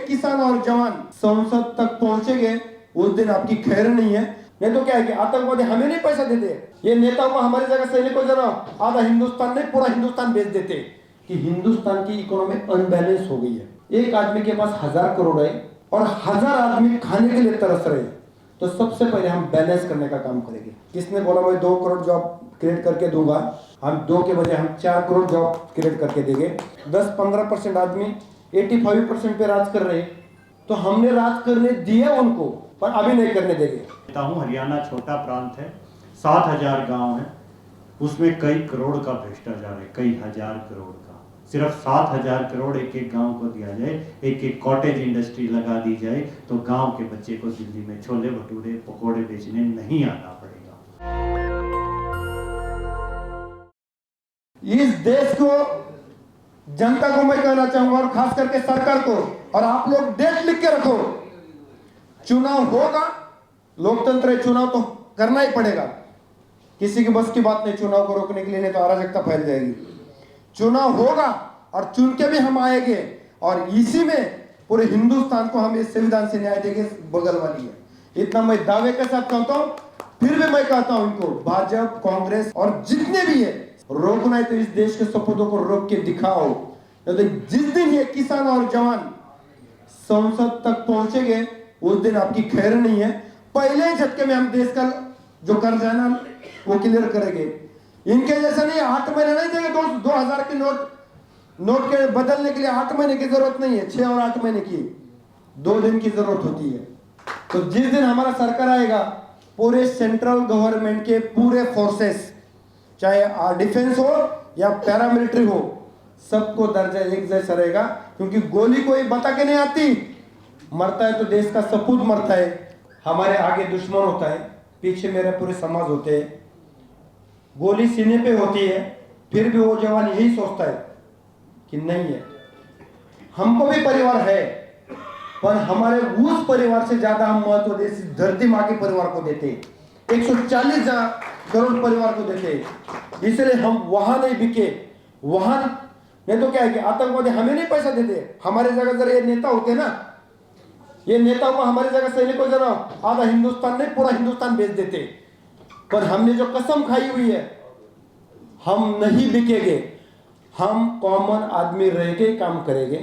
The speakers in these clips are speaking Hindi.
किसान और जवान संसद तक पहुंचेंगे उस दिन आपकी खैर नहीं है। नहीं तो क्या है कि आतंकवादी हमें नहीं पैसा देते, ये नेताओं को हमारी जगह सैनिकों जरा आधा हिंदुस्तान नहीं पूरा हिंदुस्तान बेच देते। कि हिंदुस्तान की इकोनॉमी अनबैलेंस हो गई है। एक आदमी के पास 1000 करोड़ है और 1000 आदमी खाने के लिए तरस रहे हैं। तो सबसे पहले हम बैलेंस करने का काम करेंगे। किसने बोला मैं 2 करोड़ जॉब क्रिएट करके दूंगा, हम 2 के बजाय हम 4 करोड़ जॉब क्रिएट करके देंगे। 10-15% आदमी 85% पे राज कर रहे हैं, तो हमने राज करने दिया उनको, पर अभी नहीं करने देंगे। हरियाणा छोटा प्रांत है, 7000 गांव है, उसमें कई करोड़ का भ्रष्टाचार है, कई हजार करोड़ का। सिर्फ 7000 करोड़ एक एक गांव को दिया जाए, एक एक कॉटेज इंडस्ट्री लगा दी जाए, तो गांव के बच्चे को दिल्ली में छोले भटूरे पकोड़े बेचने नहीं आना पड़ेगा। इस देश को, जनता को मैं कहना चाहूंगा और खास करके सरकार को, और आप लोग डेट लिख के रखो, चुनाव होगा, लोकतंत्र है, चुनाव तो करना ही पड़ेगा। किसी की बस की बात नहीं चुनाव को रोकने के लिए, नहीं तो अराजकता फैल जाएगी। चुनाव होगा और चुन के भी हम आएंगे, और इसी में पूरे हिंदुस्तान को हम इस संविधान से न्याय देंगे, बगल वाली है। इतना मैं दावे के साथ कहता हूं। फिर भी मैं कहता हूं इनको, भाजपा, कांग्रेस और जितने भी है, रोकना है तो इस देश के सपूतों को रोक के दिखाओ। तो जिस दिन ये किसान और जवान संसद तक पहुंचेंगे उस दिन आपकी खैर नहीं है। पहले ही झटके में हम देश का जो कर्ज है ना वो क्लियर करेंगे। इनके जैसा नहीं, 8 महीने नहीं देंगे। 2000 के नोट के बदलने के लिए 8 महीने की जरूरत नहीं है, 6 और 8 महीने की, 2 दिन की जरूरत होती है। तो जिस दिन हमारा सरकार आएगा, पूरे सेंट्रल गवर्नमेंट के पूरे फोर्सेस, चाहे डिफेंस हो या पैरामिलिट्री हो, सबको दर्जा एक जैसा रहेगा। क्योंकि गोली कोई बता के नहीं आती, मरता है तो देश का सपूत मरता है। हमारे आगे दुश्मन होता है, पीछे मेरे पूरे समाज होते हैं। गोली सीने पे होती है, फिर भी वो जवान यही सोचता है कि नहीं है, हमको भी परिवार है, पर हमारे उस परिवार से ज्यादा हम महत्व दे धरती माँ के परिवार को देते, 140 करोड़ परिवार को देते। इसलिए हम वहां नहीं बिके, वहां नहीं तो क्या है कि आतंकवादी हमें नहीं पैसा देते। हमारे जगह जरा ये नेता होते ना, ये नेताओं को हमारी जगह सैनिकों जरा आधा हिंदुस्तान नहीं पूरा हिंदुस्तान बेच देते। पर हमने जो कसम खाई हुई है, हम नहीं बिकेंगे, हम कॉमन आदमी रह के काम करेंगे।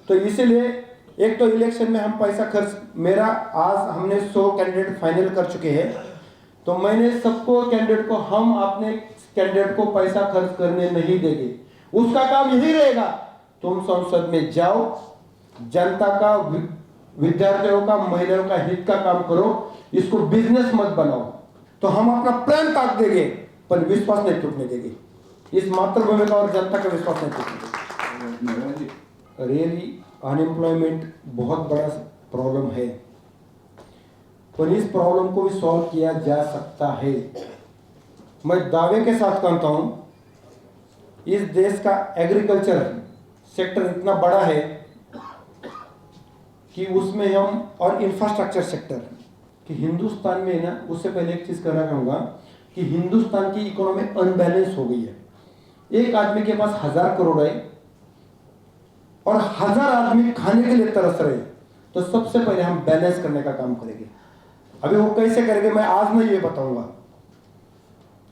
तो इसीलिए एक तो इलेक्शन में हम पैसा खर्च, मेरा आज हमने 100 कैंडिडेट फाइनल कर चुके हैं, तो मैंने सबको कैंडिडेट को, हम अपने कैंडिडेट को पैसा खर्च करने नहीं देंगे। उसका काम यही रहेगा, तुम संसद में जाओ, जनता का, विद्यार्थियों का, महिलाओं का हित का काम करो, इसको बिजनेस मत बनाओ। तो हम अपना प्लान ताक देंगे, पर विश्वास नहीं टूटने देंगे। इस मातृभूमि का और जनता का विश्वास नहीं टूटने देंगे। रियली अनएम्प्लॉयमेंट बहुत बड़ा प्रॉब्लम है, पर इस प्रॉब्लम को भी सॉल्व किया जा सकता है। मैं दावे के साथ कहता हूं, इस देश का एग्रीकल्चर सेक्टर इतना बड़ा है कि उसमें हम, और इंफ्रास्ट्रक्चर सेक्टर, कि हिंदुस्तान में ना, उससे पहले एक चीज कहना चाहूंगा कि हिंदुस्तान की इकोनॉमी अनबैलेंस हो गई है। एक आदमी के पास 1000 करोड़ है और 1000 आदमी खाने के लिए तरस रहे हैं। तो सबसे पहले हम बैलेंस करने का काम करेंगे। अभी वो कैसे करेंगे मैं आज नहीं ये बताऊंगा,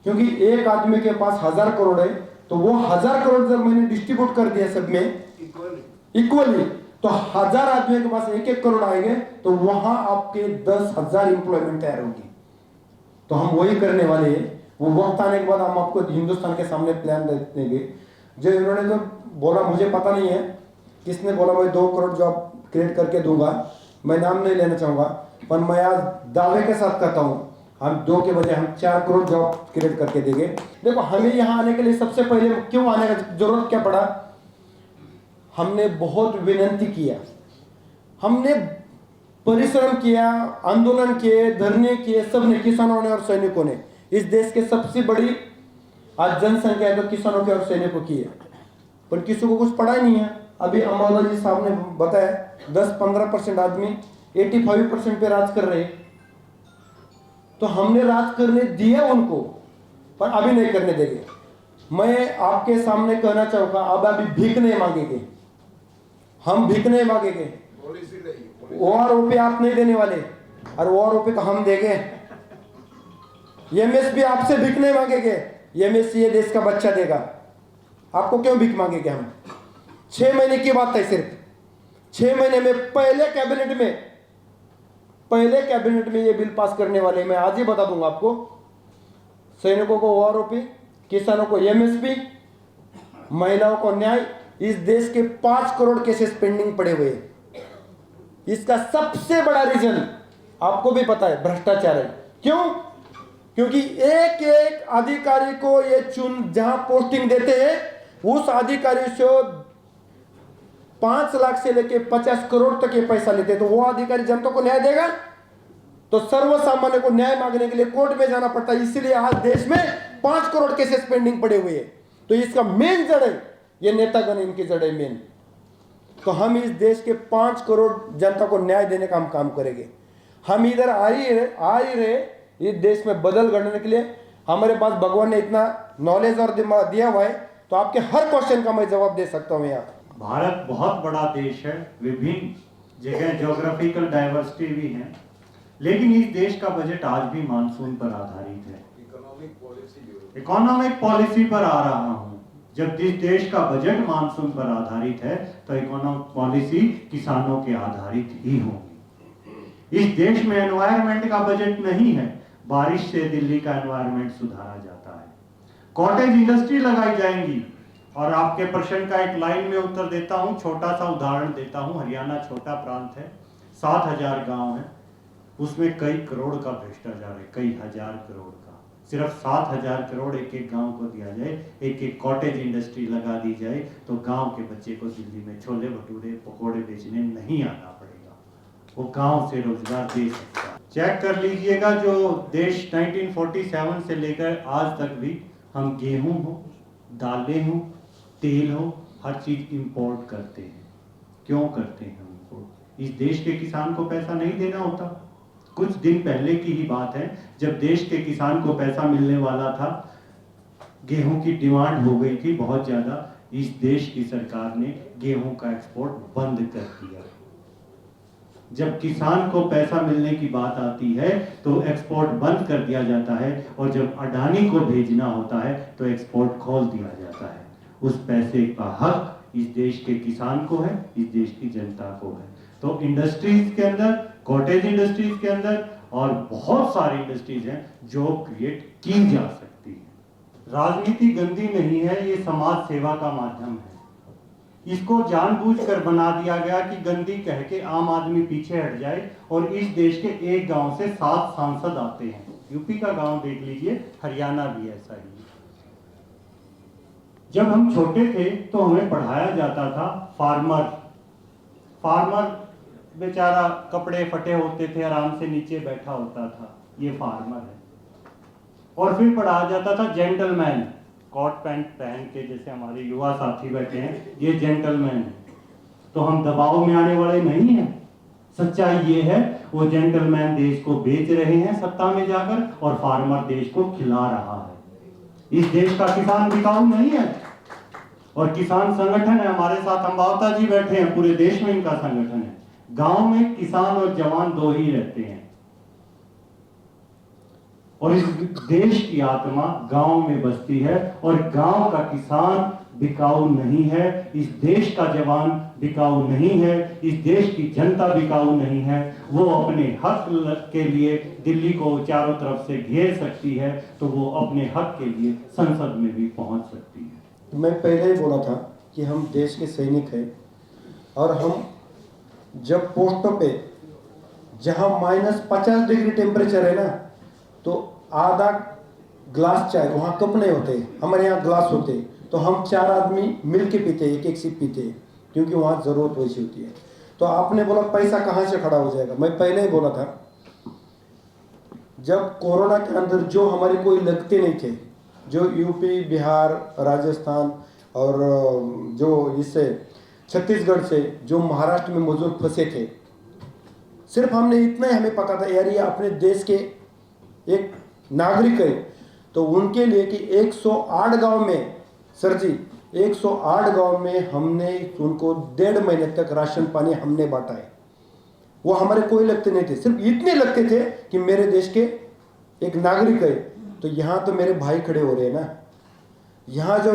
क्योंकि एक आदमी के पास 1000 करोड़ है, तो वो 1000 करोड़ जब मैंने डिस्ट्रीब्यूट कर दिया सब में इक्वली, तो 1000 आदमी के पास 1-1 करोड़ आएंगे, तो वहां आपके 10,000 इंप्लॉयमेंट तैयार होगी। तो हम वही करने वाले हैं। वो वक्त आने के बाद हम आपको हिंदुस्तान के सामने प्लान देंगे। जो इन्होंने तो बोला, मुझे पता नहीं है किसने बोला मैं 2 करोड़ जॉब क्रिएट करके दूंगा, मैं नाम नहीं लेना चाहूंगा, पर मैं आज दावे के साथ कहता हूं, हम 2 के बजाय हम 4 करोड़ जॉब क्रिएट करके देंगे। देखो, हमें यहाँ आने के लिए सबसे पहले क्यों आने का जरूरत क्या पड़ा, हमने बहुत विनती किया, हमने परिश्रम किया, आंदोलन किए, धरने किए, सबने, किसानों ने और सैनिकों ने। इस देश के सबसे बड़ी आज जनसंख्या है तो किसानों के और सैनिकों की है, पर किसी को कुछ पड़ा ही नहीं है। अभी अमोला जी साहब ने बताया 10-15% आदमी 85% पे राज कर रहे हैं। तो हमने राज करने दिया उनको, पर अभी नहीं करने देंगे। मैं आपके सामने कहना चाहूंगा, अब अभी भीख नहीं मांगेंगे, हम भीख नहीं मांगेंगे। OROP आप नहीं देने वाले, और OROP तो हम देंगे। MSP आपसे भीख नहीं मांगेंगे, MSP ये देश का बच्चा देगा। आपको क्यों भीख मांगेंगे हम? 6 महीने की बात है, सिर्फ 6 महीने में पहले कैबिनेट में ये बिल पास करने वाले। मैं आज ही बता दूंगा आपको, सैनिकों को OROP, किसानों को MSP, महिलाओं को न्याय। इस देश के 5 करोड़ केसेस पेंडिंग पड़े हुए हैं। इसका सबसे बड़ा रीजन आपको भी पता है, भ्रष्टाचार है। क्यों? क्योंकि एक एक अधिकारी को ये जहां पोस्टिंग देते हैं, उस अधिकारी से 5 लाख से लेके 50 करोड़ तक ये पैसा लेते हैं। तो वो अधिकारी जनता को न्याय देगा? तो सर्वसामान्य को न्याय मांगने के लिए कोर्ट में जाना पड़ता है। इसीलिए आज देश में 5 करोड़ केसेस पेंडिंग पड़े हुए हैं। तो इसका मेन जड़ है ये नेतागण, इनकी जड़ है मेन। तो हम इस देश के 5 करोड़ जनता को न्याय देने का हम काम करेंगे। हम इधर आ ही रहे इस देश में बदल गढ़ने के लिए। हमारे पास भगवान ने इतना नॉलेज और दिमाग दिया हुआ है, तो आपके हर क्वेश्चन का मैं जवाब दे सकता हूं। यहाँ भारत बहुत बड़ा देश है, विभिन्न जगह ज्योग्राफिकल डाइवर्सिटी भी है, लेकिन इस देश का बजट आज भी मानसून पर आधारित है। इकोनॉमिक पॉलिसी पर आ रहा हूं। जब जिस देश का बजट मानसून पर आधारित है, तो इकोनॉमिक पॉलिसी किसानों के आधारित ही होगी। इस देश में एनवायरनमेंट का बजट नहीं है। बारिश से दिल्ली का एनवायरनमेंट सुधारा जाता है। कॉटेज इंडस्ट्री लगाई जाएंगी। और आपके प्रश्न का एक लाइन में उत्तर देता हूं, छोटा सा उदाहरण देता हूं। हरियाणा छोटा प्रांत है, 7,000 गांव है, उसमें कई करोड़ का भ्रष्टाचार है, कई हजार करोड़ का। सिर्फ 7,000 करोड़ एक एक गांव को दिया जाए, एक एक कॉटेज इंडस्ट्री लगा दी जाए, तो गांव के बच्चे को दिल्ली में छोले भटूरे पकोड़े बेचने नहीं आना पड़ेगा। वो गांव से रोजगार दे सकता है। चेक कर लीजिएगा, जो देश 1947 से लेकर आज तक भी हम गेहूं हो, दालें हो, तेल हो, हर चीज इंपोर्ट करते हैं। क्यों करते हैं इंपोर्ट? इस देश के किसान को पैसा नहीं देना होता। कुछ दिन पहले की ही बात है, जब देश के किसान को पैसा मिलने वाला था, गेहूं की डिमांड हो गई थी बहुत ज्यादा, इस देश की सरकार ने गेहूं का एक्सपोर्ट बंद कर दिया। जब किसान को पैसा मिलने की बात आती है तो एक्सपोर्ट बंद कर दिया जाता है, और जब अडानी को भेजना होता है तो एक्सपोर्ट खोल दिया जाता है। उस पैसे का हक इस देश के किसान को है, इस देश की जनता को है। तो इंडस्ट्रीज के अंदर, कॉटेज इंडस्ट्रीज के अंदर और बहुत सारी इंडस्ट्रीज हैं जो क्रिएट की जा सकती है। राजनीति गंदी नहीं है, ये समाज सेवा का माध्यम है। इसको जानबूझकर बना दिया गया कि गंदी कह के आम आदमी पीछे हट जाए, और इस देश के एक गांव से 7 सांसद आते हैं। यूपी का गांव देख लीजिए, हरियाणा भी ऐसा ही है। जब हम छोटे थे तो हमें पढ़ाया जाता था फार्मर बेचारा कपड़े फटे होते थे, आराम से नीचे बैठा होता था, ये फार्मर है। और फिर पढ़ाया जाता था जेंटलमैन, कोट पैंट पहन के, जैसे हमारे युवा साथी बैठे हैं, ये जेंटलमैन है। तो हम दबाव में आने वाले नहीं हैं। सच्चाई ये है, वो जेंटलमैन देश को बेच रहे हैं सत्ता में जाकर, और फार्मर देश को खिला रहा है। इस देश का किसान बिकाऊ नहीं है, और किसान संगठन है हमारे साथ। अंबावता जी बैठे हैं, पूरे देश में इनका संगठन है। गांव में किसान और जवान दो ही रहते हैं, और इस देश की आत्मा गांव में बसती है। और गांव का किसान बिकाऊ नहीं है, इस देश का जवान बिकाऊ नहीं है, इस देश की जनता बिकाऊ नहीं है। वो अपने हक के लिए दिल्ली को चारों तरफ से घेर सकती है, तो वो अपने हक के लिए संसद में भी पहुंच सकती है। मैं पहले ही बोला था कि हम देश के सैनिक हैं, और हम जब पोस्टों पे जहां -50 डिग्री टेम्परेचर है ना, तो आधा ग्लास चाय, वहां कप नहीं होते, हमारे यहाँ ग्लास होते, तो हम 4 आदमी मिल के पीते, एक एक सिप पीते, क्योंकि वहां जरूरत वैसी होती है। तो आपने बोला पैसा कहां से खड़ा हो जाएगा, मैं पहले ही बोला था, जब कोरोना के अंदर जो हमारे कोई लगते नहीं थे, जो यूपी, बिहार, राजस्थान और जो इससे छत्तीसगढ़ से जो महाराष्ट्र में मजदूर फंसे थे, सिर्फ हमने इतना ही हमें पता था यार ये अपने देश के एक नागरिक है, तो उनके लिए कि 108 गांव में, सर जी 108 गांव में हमने उनको 1.5 महीने तक राशन पानी हमने बांटा है। वो हमारे कोई लगते नहीं थे, सिर्फ इतने लगते थे कि मेरे देश के एक नागरिक है। तो यहाँ तो मेरे भाई खड़े हो रहे हैं ना यहाँ। जो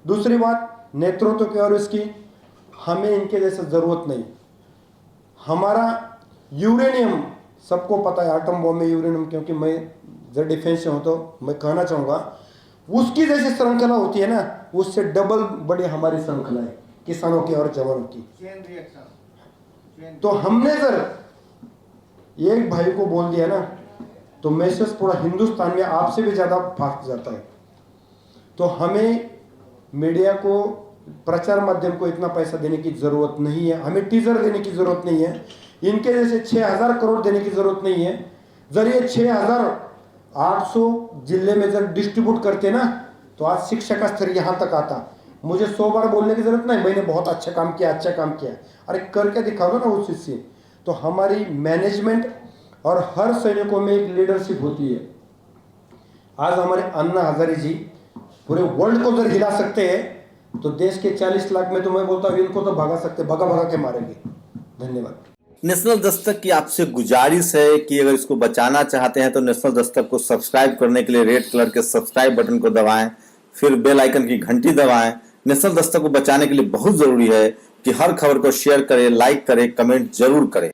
दूसरी बात नेतृत्व की और इसकी, हमें इनके जैसे जरूरत नहीं। हमारा यूरेनियम सबको पता है, आटम बॉम्ब में यूरेनियम, क्योंकि मैं जब डिफेंस से हूँ तो मैं कहना चाहूँगा उसकी जैसी श्रृंखला होती है ना, उससे डबल बड़ी हमारी श्रृंखला है किसानों की और जवानों की। तो हमने अगर एक भाई को बोल दिया ना तो मैसेज पूरा हिंदुस्तान में आपसे भी ज़्यादा फास्ट जाता है। तो हमें मीडिया को, प्रचार माध्यम को इतना पैसा देने की ज़रूरत नहीं है, हमें टीजर देने की ज़रूरत नहीं है, इनके जैसे 6000 करोड़ देने की ज़रूरत नहीं है। जर ये 6800 जिले में जब डिस्ट्रीब्यूट करते ना तो आज शिक्षा का स्तर यहाँ तक आता। मुझे 100 बार बोलने की ज़रूरत नहीं, मैंने बहुत अच्छा काम किया, अच्छा काम किया। अरे करके दिखाओ ना उस चीज़ से। तो हमारी मैनेजमेंट और हर सैनिकों में एक लीडरशिप होती है। आज हमारे अन्ना हजारे जी पूरे वर्ल्ड को अगर हिला सकते हैं तो देश के 40 लाख में तो मैं बोलता हूँ इनको तो भगा सकते, भगा भगा के मारेंगे। धन्यवाद। नेशनल दस्तक की आपसे गुजारिश है कि अगर इसको बचाना चाहते हैं तो नेशनल दस्तक को सब्सक्राइब करने के लिए रेड कलर के सब्सक्राइब बटन को दबाएं, फिर बेल आइकन की घंटी दबाएं। नेशनल दस्तक को बचाने के लिए बहुत जरूरी है कि हर खबर को शेयर करें, लाइक करें, कमेंट जरूर करें।